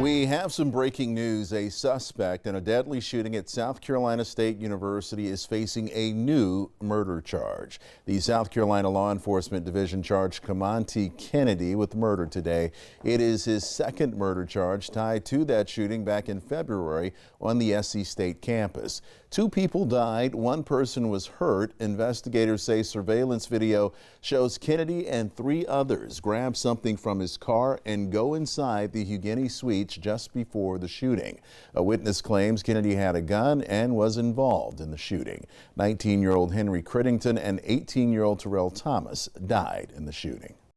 We have some breaking news. A suspect in a deadly shooting at South Carolina State University is facing a new murder charge. The South Carolina Law Enforcement Division charged Kamonte Kennedy with murder today. It is his second murder charge tied to that shooting back in February on the SC State campus. Two people died, one person was hurt. Investigators say surveillance video shows Kennedy and three others grab something from his car and go inside the Hugueny Suites just before the shooting. A witness claims Kennedy had a gun and was involved in the shooting. 19-year-old Henry Crittington and 18-year-old Terrell Thomas died in the shooting.